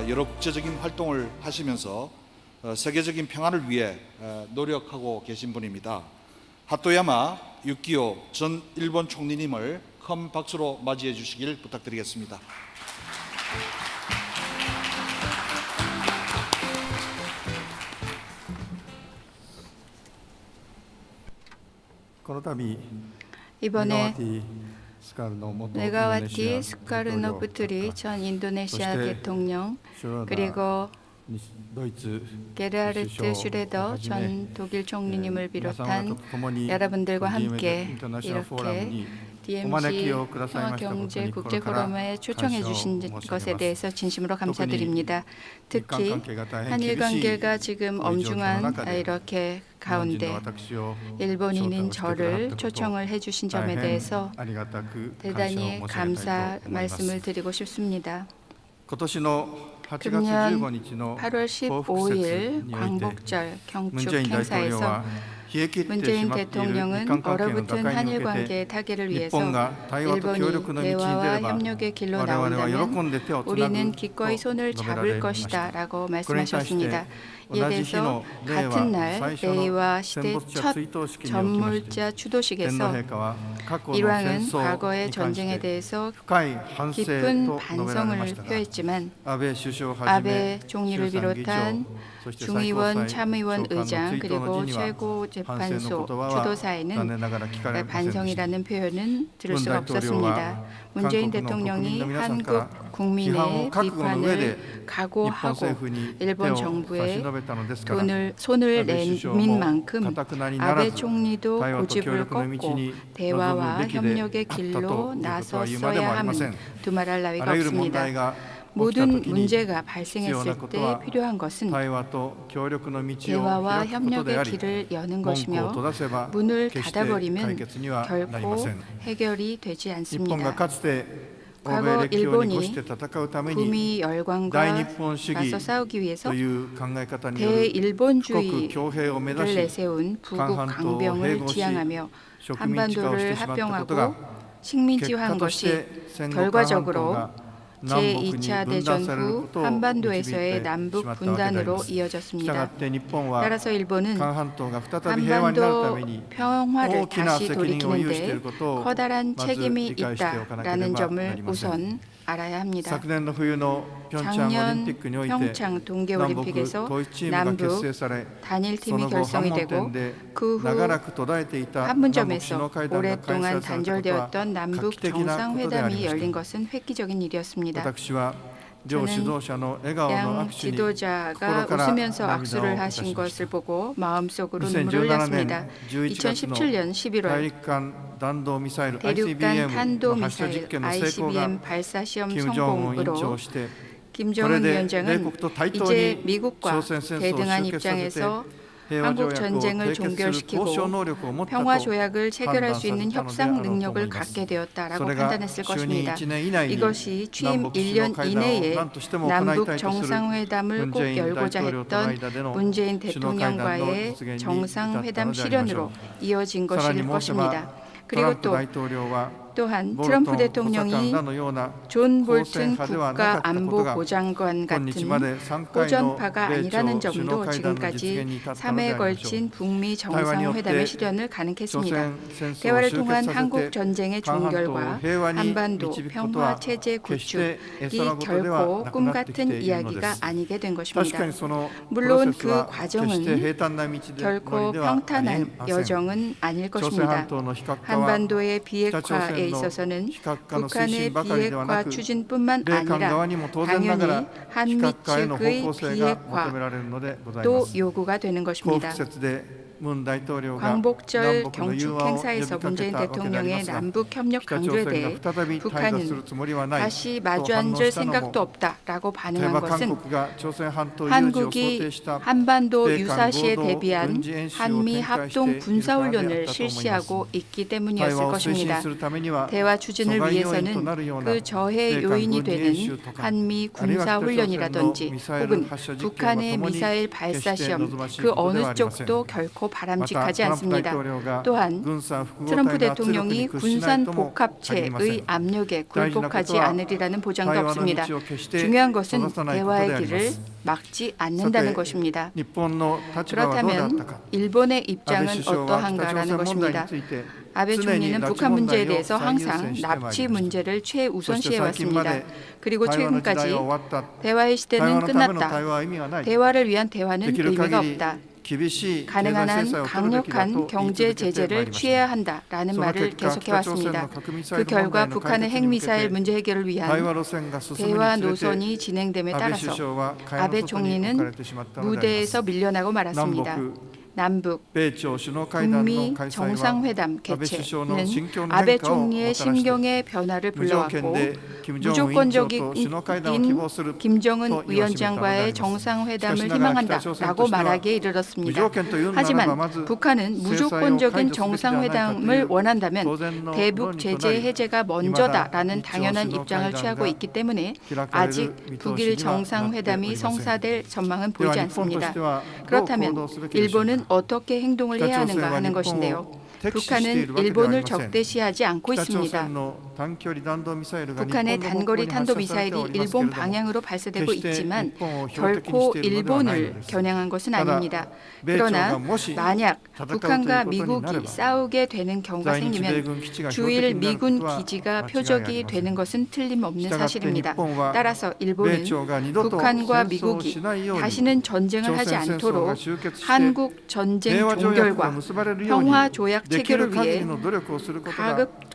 여러 국제적인 활동을 하시면서 세계적인 평화를 위해 노력하고 계신 분입니다. 하토야마 유키오 전 일본 총리님을 큰 박수로 맞이해 주시길 부탁드리겠습니다. この度 이번에 네가와티 네가와티 스카르노부트리 전 인도네시아 대통령, 그리고 게르하르트 슈레더 전 독일 총리님을 비롯한 여러분들과 함께 이렇게 DMZ 평화경제 국제포럼에 초청해 주신 것에 대해서 진심으로 감사드립니다. 특히 한일 관계가 지금 엄중한 이렇게 가운데 일본인인 저를 초청을 해 주신 점에 대해서 대단히 감사 말씀을 드리고 싶습니다. 금년 8월 15일 광복절 경축 행사에서 문재인 대통령은 얼어붙은 한일 관계의 타개를 위해서 일본이 대화와 협력의 길로 나온다면 우리는 기꺼이 손을 잡을 것이다 라고 말씀하셨습니다. 이에 대해서 같은 날 레이와 시대 첫 전물자 추도식에서 일왕은 과거의 전쟁에 대해서 깊은 반성을 표했지만 아베 총리를 비롯한 중의원, 참의원 의장 그리고 최고재판소 주도사에는 반성이라는 표현은 들을 수가 없었습니다. 문재인 대통령이 한국 국민의 비판을 각오하고 일본 정부에 손을 내민 만큼 아베 총리도 고집을 꺾고 대화와 협력의 길로 나섰어야 함은 두말할 나위가 없습니다. 모든 문제가 발생했을 때 필요한 것은 대화와 협력의 길을 여는 것이며 문을 닫아버리면 결코 해결이 되지 않습니다. 과거 일본이 구미 열강과 맞서 싸우기 위해서 대일본주의를 내세운 부국 강병을 지향하며 한반도를 합병하고 식민지화한 것이 결과적으로 제2차 대전 후 한반도에서의 남북 분단으로 이어졌습니다. 따라서 일본은 한반도 평화를 다시 돌이키는 데 커다란 책임이 있다라는 점을 우선 알아야 합니다. 작년 평창 동계올림픽에서 남북 단일팀이 결성이 되고 그 후 판문점에서 오랫동안 단절되었던 남북 정상회담이 열린 것은 획기적인 일이었습니다. 저는 양 지도자가 웃으면서 악수를 하신 것을 보고 마음속으로 눈물을 흘렸습니다. 2017년 11월 대륙간 탄도미사일 ICBM 발사 시험 성공으로 김정은 위원장은 이제 미국과 대등한 입장에서 한국 전쟁을 종결시키고 평화 조약을 체결할 수 있는 협상 능력을 갖게 되었다라고 판단했을 것입니다. 이것이 취임 1년 이내에 남북 정상회담을 꼭 열고자 했던 문재인 대통령과의 정상회담 실현으로 이어진 것일 것입니다. 그리고 또한 트럼프 대통령이 존 볼튼 국가안보보장관 같은 호전파가 아니라는 점도 지금까지 3회에 걸친 북미 정상회담의 실현을 가능했습니다. 대화를 통한 한국 전쟁의 종결과 한반도 평화 체제 구축이 결코 꿈 같은 이야기가 아니게 된 것입니다. 물론 그 과정은 결코 평탄한 여정은 아닐 것입니다. 한반도의 비핵화에 있어서는 북한의 비핵화 추진뿐만 아니라 당연히 한미 측의 비핵화도 요구가 되는 것입니다. 광복절 경축 행사에서 문재인 대통령의 남북 협력 강조에 대해 북한은 다시 마주 앉을 생각도 없다라고 반응한 것은 한국이 한반도 유사시에 대비한 한미 합동 군사훈련을 실시하고 있기 때문이었을 것입니다. 대화 추진을 위해서는 그 저해 요인이 되는 한미 군사훈련이라든지 혹은 북한의 미사일 발사 시험 그 어느 쪽도 결코 바람직하지 않습니다. 또한 트럼프 대통령이 군산 복합체의 압력에 굴복하지 않으리라는 보장도 없습니다. 중요한 것은 대화의 길을 막지 않는다는 것입니다. 그렇다면 일본의 입장은 어떠한가라는 것입니다. 아베 총리는 북한 문제에 대해서 항상 납치 문제를 최우선시해 왔습니다. 그리고 최근까지 대화의 시대는 끝났다. 대화를 위한 대화는 의미가 없다. 가능한 한 강력한 경제 제재를 취해야 한다라는 말을 계속해왔습니다. 그 결과 북한의 핵미사일 문제 해결을 위한 대화 노선이 진행됨에 따라서 아베 총리는 무대에서 밀려나고 말았습니다. 남북 북미 정상회담 개최는 아베 총리의 심경의 변화를 불러왔고 무조건적인 김정은 위원장과의 정상회담을 희망한다라고 말하기에 이르렀습니다. 하지만 북한은 무조건적인 정상회담을 원한다면 대북 제재 해제가 먼저다라는 당연한 입장을 취하고 있기 때문에 아직 북일 정상회담이 성사될 전망은 보이지 않습니다. 그렇다면 일본은 어떻게 행동을 해야 하는가 하는 것인데요. 북한은 일본을 적대시하지 않고 있습니다. 북한의 단거리 탄도미사일이 일본 방향으로 발사되고 있지만 결코 일본을 겨냥한 것은 아닙니다. 그러나 만약 북한과 미국이 싸우게 되는 경우가 생기면 주일 미군 기지가 표적이 되는 것은 틀림없는 사실입니다. 따라서 일본은 북한과 미국이 다시는 전쟁을 하지 않도록 한국 전쟁 종결과 평화 조약 체결을 위해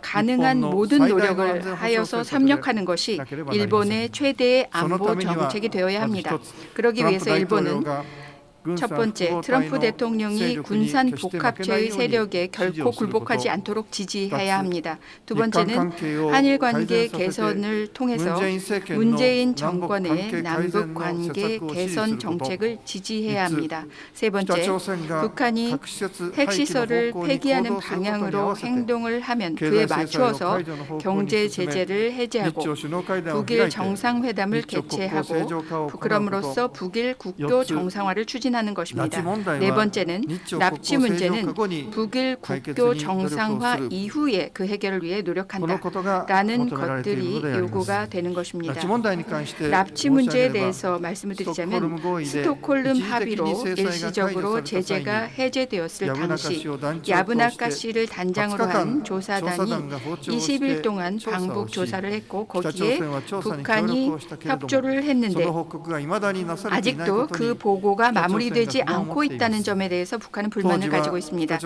가능한 모든 노력을 하여서 협력하는 것이 일본의 최대의 안보 정책이 되어야 합니다. 그러기 위해서 일본은 첫 번째, 트럼프 대통령이 군산 복합체의 세력에 결코 굴복하지 않도록 지지해야 합니다. 두 번째는 한일 관계 개선을 통해서 문재인 정권의 남북 관계 개선 정책을 지지해야 합니다. 세 번째, 북한이 핵시설을 폐기하는 방향으로 행동을 하면 그에 맞추어서 경제 제재를 해제하고 북일 정상회담을 개최하고 그럼으로써 북일 국교 정상화를 추진하는 것입니다. 네 번째는 납치 문제는 북일 국교 정상화 이후에 그 해결을 위해 노력한다라는 것들이 요구가 되는 것입니다. 납치 문제에 대해서 말씀을 드리자면 스톡홀름 합의로 일시적으로 제재가 해제되었을 당시 야브나카 씨를 단장으로 한 조사단이 20일 동안 방북 조사를 했고 거기에 북한이 협조를 했는데 아직도 그 보고가 마무리되지 않고 있다는 점에 대해서 북한은 불만을 가지고 있습니다.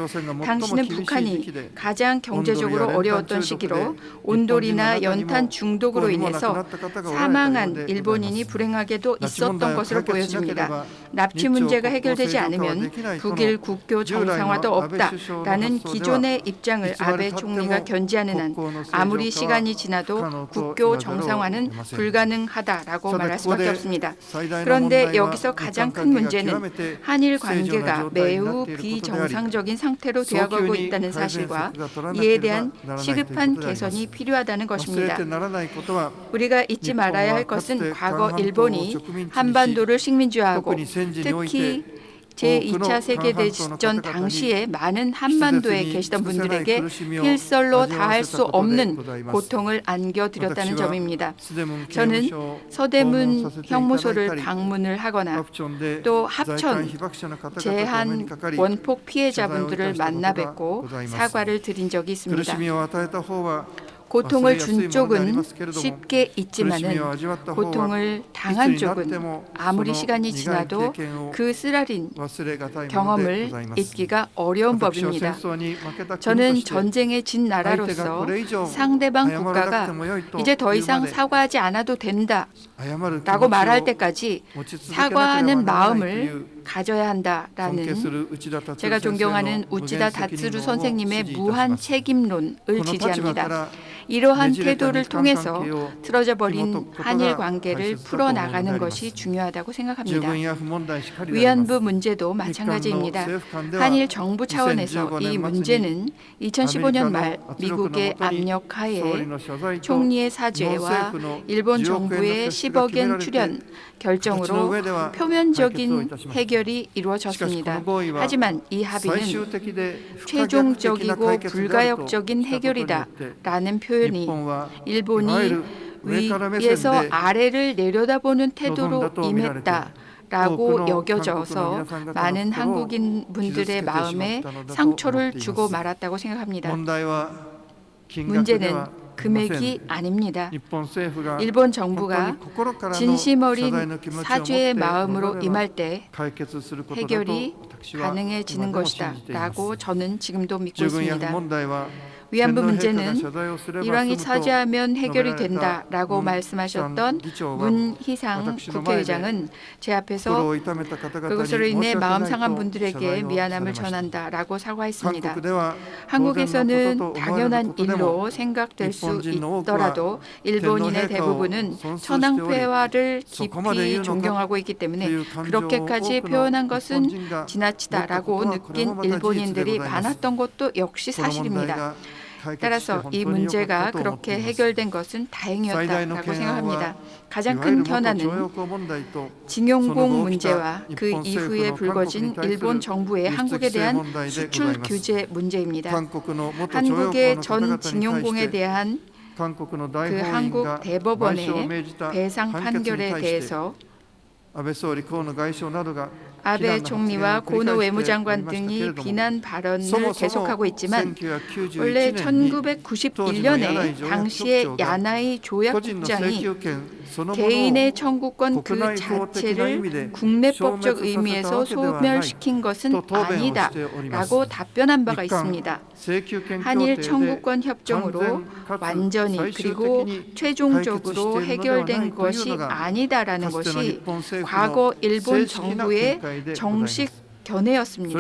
당시는 북한이 가장 경제적으로 어려웠던 시기로 온돌이나 연탄 중독으로 인해서 사망한 일본인이 불행하게도 있었던 것으로 보여집니다. 납치 문제가 해결되지 않으면 북일 국교 정상화도 없다라는 기존의 입장을 아베 총리가 견지하는 한 아무리 시간이 지나도 국교 정상화는 불가능하다라고 말할 수밖에 없습니다. 그런데 여기서 가장 큰 문제는 한일 관계가 매우 비정상적인 상태로 되어가고 있다는 사실과 이에 대한 시급한 개선이 필요하다는 것입니다. 우리가 잊지 말아야 할 것은 과거 일본이 한반도를 식민지화하고 특히 제2차 세계대전 당시에 많은 한반도에 계시던 분들에게 필설로 다할 수 없는 고통을 안겨드렸다는 점입니다. 저는 서대문 형무소를 방문을 하거나 또 합천 재한 원폭 피해자분들을 만나 뵙고 사과를 드린 적이 있습니다. 고통을 준 쪽은 쉽게 잊지만은 고통을 당한 쪽은 아무리 시간이 지나도 그 쓰라린 경험을 잊기가 어려운 법입니다. 저는 전쟁에 진 나라로서 상대방 국가가 이제 더 이상 사과하지 않아도 된다라고 말할 때까지 사과하는 마음을 가져야 한다라는 제가 존경하는 우치다 다츠루 선생님의 무한 책임론을 지지합니다. 이러한 태도를 통해서 틀어져 버린 한일 관계를 풀어나가는 것이 중요하다고 생각합니다. 위안부 문제도 마찬가지입니다. 한일 정부 차원에서 이 문제는 2015년 말 미국의 압력하에 총리의 사죄와 일본 정부의 10억엔 출연 결정으로 표면적인 해결이 이루어졌습니다. 하지만 이 합의는 최종적이고 불가역적인 해결이다라는 표현이 일본이 위에서 아래를 내려다보는 태도로 임했다라고 여겨져서 많은 한국인 분들의 마음에 상처를 주고 말았다고 생각합니다. 문제는 금액이 아닙니다. 일본 정부가 진심 어린 사죄의 마음으로 임할 때 해결이 가능해지는 것이다 라고 저는 지금도 믿고 있습니다. 위안부 문제는 일왕이 사죄하면 해결이 된다라고 말씀하셨던 문희상 국회의장은 제 앞에서 그것으로 인해 마음 상한 분들에게 미안함을 전한다라고 사과했습니다. 한국에서는 당연한 일로 생각될 수 있더라도 일본인의 대부분은 천황폐화를 깊이 존경하고 있기 때문에 그렇게까지 표현한 것은 지나치다라고 느낀 일본인들이 많았던 것도 역시 사실입니다. 따라서 이 문제가 그렇게 해결된 것은 다행이었다라고 생각합니다. 가장 큰 현안은 징용공 문제와 그 이후에 불거진 일본 정부의 한국에 대한 수출 규제 문제입니다. 한국의 전 징용공에 대한 그 한국 대법원의 배상 판결에 대해서 아베 총리와 고노 외무장관 등이 비난 발언을 계속하고 있지만 원래 1991년에 당시의 야나이 조약국장이 개인의 청구권 그 자체를 국내법적 의미에서 소멸시킨 것은 아니다라고 답변한 바가 있습니다. 한일 청구권 협정으로 완전히 그리고 최종적으로 해결된 것이 아니다라는 것이 과거 일본 정부의 정식 견해였습니다.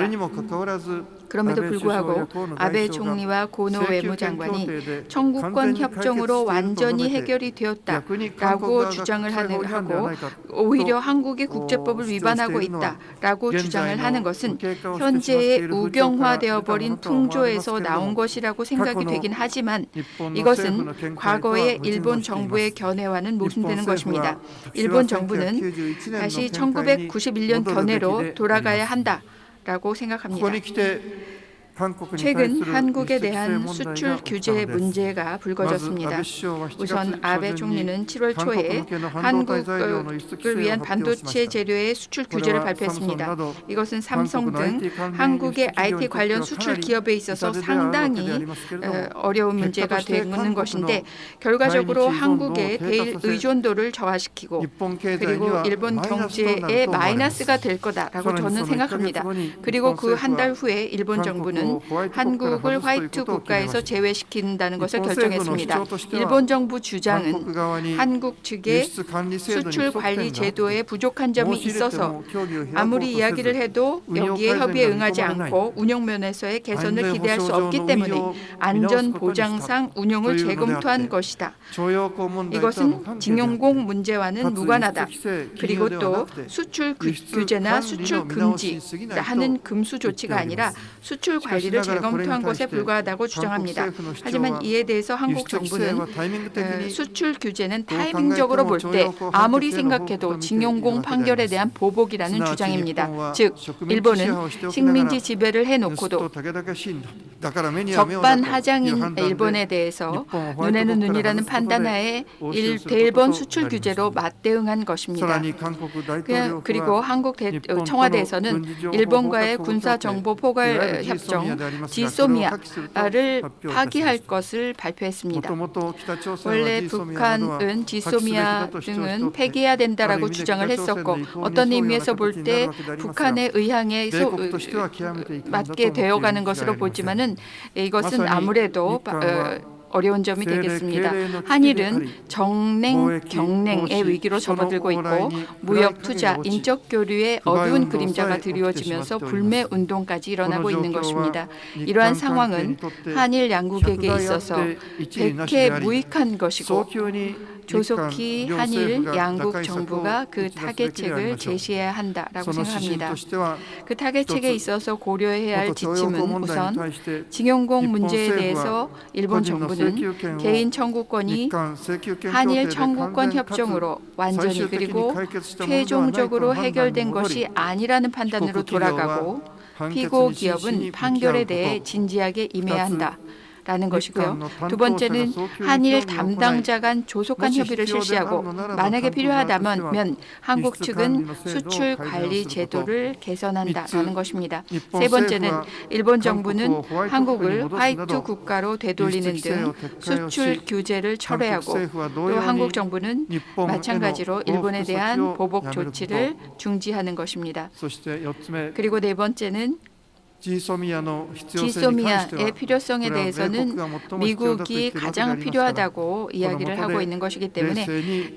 그럼에도 불구하고 아베 총리와 고노 외무장관이 청구권 협정으로 완전히 해결이 되었다라고 주장을 하고 오히려 한국의 국제법을 위반하고 있다라고 주장을 하는 것은 현재의 우경화되어 버린 풍조에서 나온 것이라고 생각이 되긴 하지만 이것은 과거의 일본 정부의 견해와는 모순되는 것입니다. 일본 정부는 다시 1991년 견해로 돌아가야 한다라고 생각합니다. 최근 한국에 대한 수출 규제 문제가 불거졌습니다. 우선 아베 총리는 7월 초에 한국을 위한 반도체 재료의 수출 규제를 발표했습니다. 이것은 삼성 등 한국의 IT 관련 수출 기업에 있어서 상당히 어려운 문제가 되는 것인데 결과적으로 한국의 대일 의존도를 저하시키고 그리고 일본 경제에 마이너스가 될 거다라고 저는 생각합니다. 그리고 그 한 달 후에 일본 정부는 한국을 화이트 국가에서 제외시킨다는 것을 결정했습니다. 일본 정부 주장은 한국 측의 수출 관리 제도에 부족한 점이 있어서 아무리 이야기를 해도 여기에 협의에 응하지 않고 운영 면에서의 개선을 기대할 수 없기 때문에 안전 보장상 운영을 재검토한 것이다. 이것은 징용공 문제와는 무관하다. 그리고 또 수출 규제나 수출 금지하는 금수 조치가 아니라 수출 관리를 재검토한 것에 불과하다고 주장합니다. 하지만 이에 대해서 한국 정부는 수출 규제는 타이밍적으로 볼 때 아무리 생각해도 징용공 판결에 대한 보복이라는 주장입니다. 즉 일본은 식민지 지배를 해놓고도 적반하장인 일본에 대해서 눈에는 눈이라는 판단하에 대일본 수출 규제로 맞대응한 것입니다. 그리고 한국 청와대에서는 일본과의 군사정보 포괄 협정 지소미아를 파기할 것을 발표했습니다. 원래 북한은 지소미아 등은 폐기해야 된다라고 주장을 했었고 어떤 의미에서 볼 때 북한의 의향에 맞게 되어가는 것으로 보지만은 이것은 아무래도 어려운 점이 되겠습니다. 한일은 정냉, 경냉의 위기로 접어들고 있고 무역, 투자, 인적 교류의 어두운 그림자가 드리워지면서 불매 운동까지 일어나고 있는 것입니다. 이러한 상황은 한일 양국에게 있어서 백해 무익한 것이고 조속히 한일 양국 정부가 그 타겟책을 제시해야 한다라고 생각합니다. 그 타겟책에 있어서 고려해야 할 지침은 우선 징용공 문제에 대해서 일본 정부는 개인 청구권이 한일 청구권 협정으로 완전히 그리고 최종적으로 해결된 것이 아니라는 판단으로 돌아가고 피고 기업은 판결에 대해 진지하게 임해야 한다. 라는 것이고요. 두 번째는 한일 담당자 간 조속한 협의를 실시하고 만약에 필요하다면 한국 측은 수출 관리 제도를 개선한다라는 것입니다. 세 번째는 일본 정부는 한국을 화이트 국가로 되돌리는 등 수출 규제를 철회하고 또 한국 정부는 마찬가지로 일본에 대한 보복 조치를 중지하는 것입니다. 그리고 네 번째는 지소미아의 필요성에 대해서는 미국이 가장 필요하다고 이야기를 하고 있는 것이기 때문에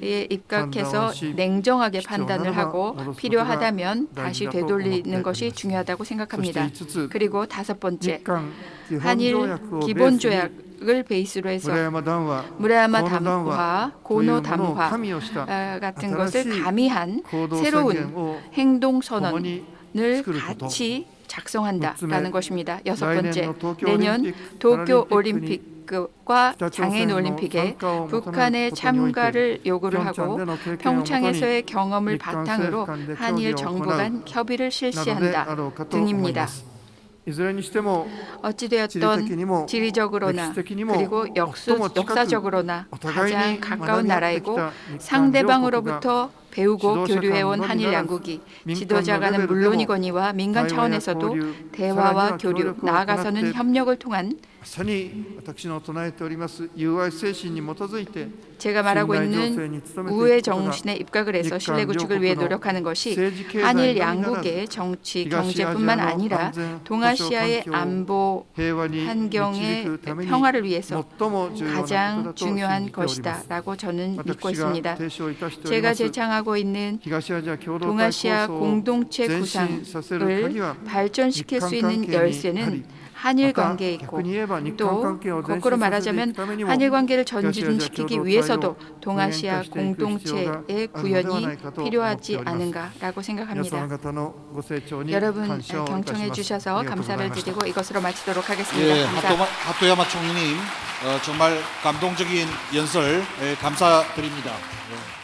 이에 입각해서 냉정하게 판단을 하고 필요하다면 다시 되돌리는 것이 중요하다고 생각합니다. 그리고 다섯 번째, 한일 기본조약을 베이스로 해서 무라야마 담화, 고노 담화 같은 것을 가미한 새로운 행동선언을 같이 작성한다라는 것입니다. 여섯 번째, 내년 도쿄 올림픽과 장애인 올림픽에 북한의 참가를 요구를 하고 평창에서의 경험을 바탕으로 한일 정부 간 협의를 실시한다 등입니다. 어찌되었던 지리적으로나 그리고 역사적으로나 가장 가까운 나라이고 상대방으로부터 배우고 교류해온 한일 양국이 지도자 간은 물론이거니와 민간 차원에서도 대화와 교류, 나아가서는 협력을 통한 제가 말하고 있는 우애 정신에 입각을 해서 신뢰 구축을 위해 노력하는 것이 한일 양국의 정치, 경제뿐만 아니라 동아시아의 안보 환경의 평화를 위해서 가장 중요한 것이다라고 저는 믿고 있습니다. 제가 제창하고 있는 동아시아 공동체 구상을 발전시킬 수 있는 열쇠는 한일 관계에 있고 또 거꾸로 말하자면 한일 관계를 전진시키기 위해서도 동아시아 공동체의 구현이 필요하지 않은가라고 생각합니다. 여러분 경청해 주셔서 감사를 드리고 이것으로 마치도록 하겠습니다. 예, 하토야마 총리님 정말 감동적인 연설 감사드립니다. 예.